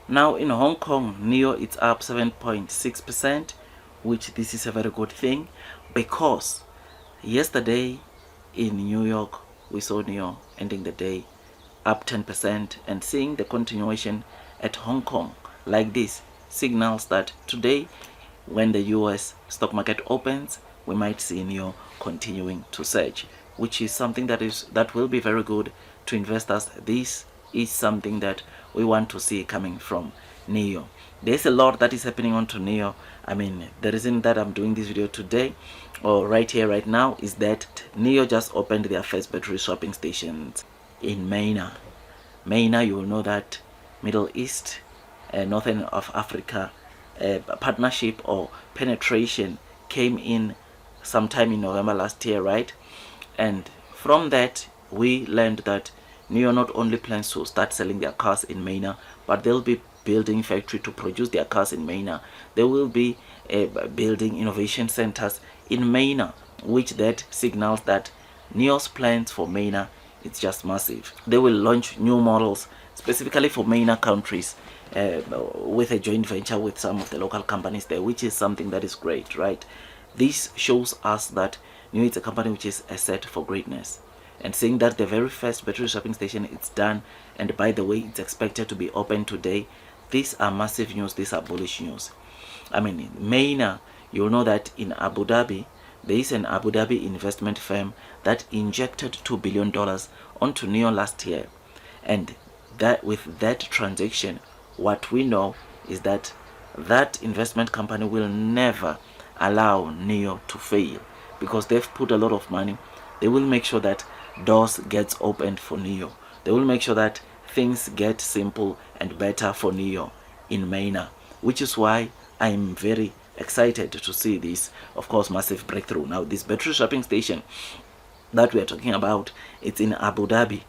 Now in Hong Kong, Nio it's up 7.6%, which this is a very good thing, because yesterday in New York we saw Nio ending the day up 10%, and seeing the continuation at Hong Kong like this signals that today when the US stock market opens, we might see Nio continuing to surge, which is something that will be very good to investors. This is something that we want to see coming from Nio. There's a lot that is happening onto Nio. I mean, the reason that I'm doing this video today or right here right now is that Nio just opened their first battery swapping stations in MENA. MENA, you will know that Middle East, Northern of Africa partnership or penetration came in sometime in November last year, right? And from that we learned that Nio not only plans to start selling their cars in MENA, but they'll be building factory to produce their cars in MENA. They will be building innovation centers in MENA, which that signals that Nio's plans for MENA, it's just massive. They will launch new models specifically for MENA countries with a joint venture with some of the local companies there, which is something that is great, right? This shows us that Nio is a company which is set for greatness. And seeing that the very first battery swapping station is done, and by the way it's expected to be open today, these are massive news, these are bullish news. I mean, MENA, you'll know that in Abu Dhabi, there is an Abu Dhabi investment firm that injected $2 billion onto Nio last year. And that with that transaction, what we know is that that investment company will never allow Nio to fail, because they've put a lot of money. They will make sure that doors gets opened for Nio. They will make sure that things get simple and better for Nio in MENA, which is why I'm very excited to see this, of course, massive breakthrough. Now this battery swapping station that we are talking about, it's in Abu Dhabi,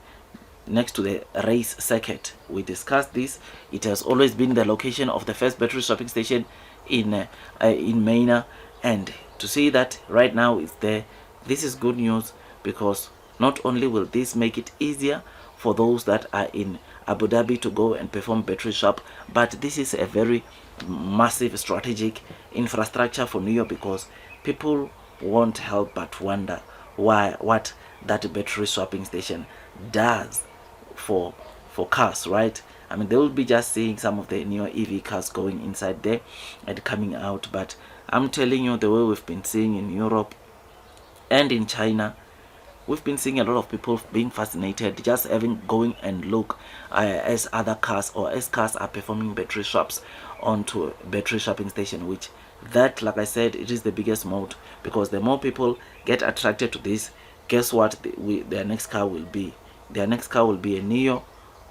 next to the race circuit. We discussed this. It has always been the location of the first battery swapping station in MENA, and to see that right now it's there, this is good news, because not only will this make it easier for those that are in Abu Dhabi to go and perform battery swap, but this is a very massive strategic infrastructure for Nio, because people won't help but wonder what that battery swapping station does for cars, right? I mean, they will be just seeing some of the Nio EV cars going inside there and coming out, but I'm telling you, the way we've been seeing in Europe and in China, we've been seeing a lot of people being fascinated, just having going and look as other cars or as cars are performing battery swaps onto a battery swapping station, which that, like I said, it is the biggest mode, because the more people get attracted to this, guess what their next car will be? Their next car will be a Nio,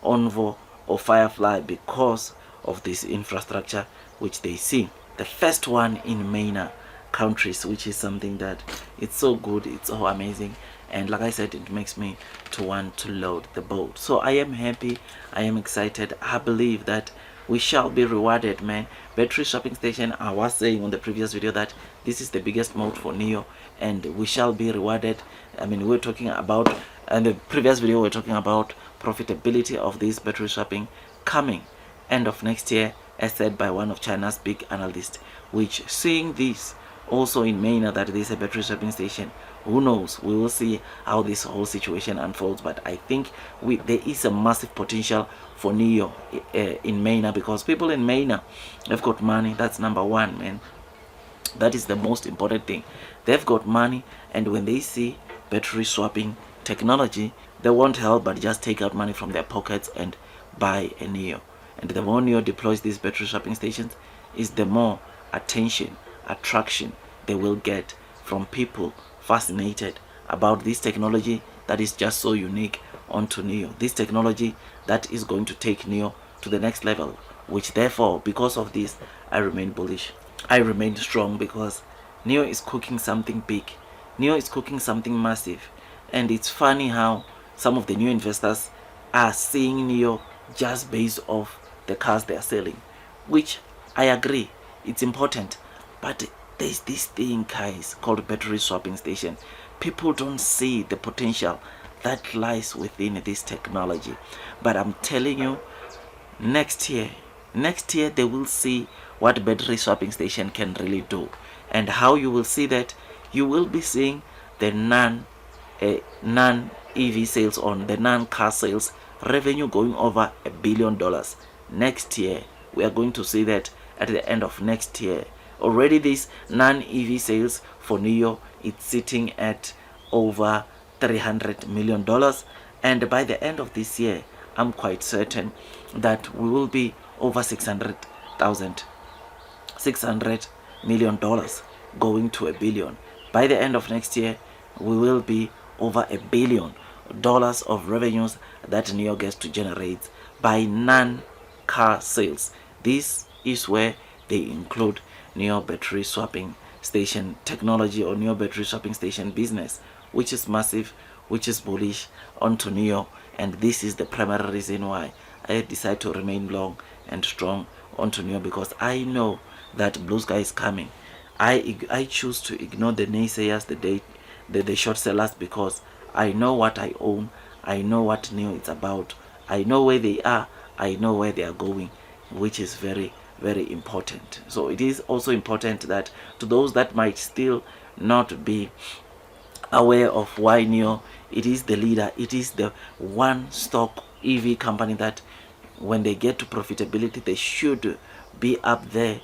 Onvo or Firefly, because of this infrastructure which they see. The first one in MENA countries, which is something that it's so good, it's so amazing, and like I said, it makes me to want to load the boat. So I am happy, I am excited. I believe that we shall be rewarded, man. Battery swapping station, I was saying on the previous video that this is the biggest mode for Nio, and we shall be rewarded. I mean, we're talking about, in the previous video we're talking about profitability of this battery swapping coming end of next year, as said by one of China's big analysts, which seeing this also in MENA that there is a battery swapping station, who knows, we will see how this whole situation unfolds. But I think there is a massive potential for Nio in MENA, because people in MENA have got money. That's number one, man. That is the most important thing. They've got money, and when they see battery swapping technology, they won't help but just take out money from their pockets and buy a Nio. And the more Nio deploys these battery swapping stations, is the more attention, attraction they will get from people fascinated about this technology that is just so unique onto Nio. This technology that is going to take Nio to the next level, which therefore, because of this, I remain bullish. I remain strong, because Nio is cooking something big. Nio is cooking something massive. And it's funny how some of the new investors are seeing Nio just based off the cars they are selling, which I agree, it's important. But there's this thing, guys, called battery swapping station. People don't see the potential that lies within this technology. But I'm telling you, next year next year they will see what battery swapping station can really do. And how you will see that, you will be seeing the non EV sales, on the non-car sales revenue going over $1 billion next year. We are going to see that at the end of next year. Already this non-EV sales for Nio, it's sitting at over $300 million, and by the end of this year I'm quite certain that we will be over $600 million going to $1 billion. By the end of next year we will be over $1 billion of revenues that Nio gets to generate by non-car sales. This is where they include Nio battery swapping station technology, or Nio battery swapping station business, which is massive, which is bullish onto Nio. And this is the primary reason why I decide to remain long and strong onto Nio, because I know that blue sky is coming. I choose to ignore the naysayers, the short sellers, because I know what I own. I know what Nio is about. I know where they are. I know where they are going, which is very, very important. So it is also important that to those that might still not be aware of why Nio, it is the leader, it is the one stock EV company that when they get to profitability they should be up there.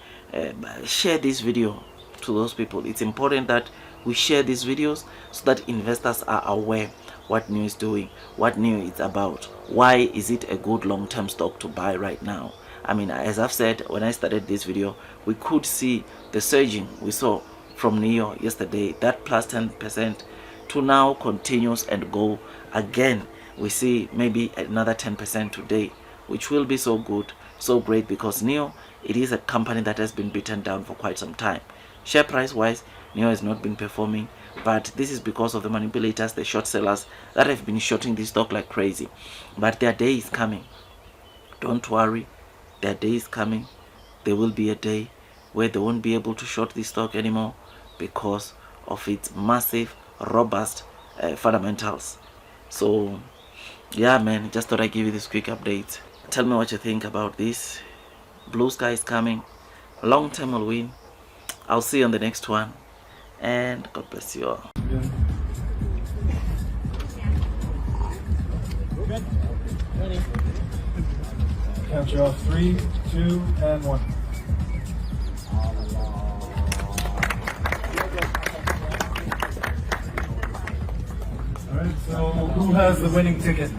Share this video to those people. It's important that we share these videos so that investors are aware what Nio is doing, what Nio is about, why is it a good long-term stock to buy right now. I mean, as I've said when I started this video, we could see the surging we saw from Nio yesterday, that plus 10% to now continues and go again. We see maybe another 10% today, which will be so good, so great, because Nio, it is a company that has been beaten down for quite some time. Share price wise, Nio has not been performing, but this is because of the manipulators, the short sellers that have been shorting this stock like crazy. But their day is coming. Don't worry, their day is coming. There will be a day where they won't be able to short this stock anymore because of its massive, robust fundamentals. So yeah, man, just thought I'd give you this quick update. Tell me what you think about this. Blue sky is coming. Long term will win. I'll see you on the next one, and God bless you all. Good. Ready. Count you off 3, 2, and 1. All right, so who has the winning ticket?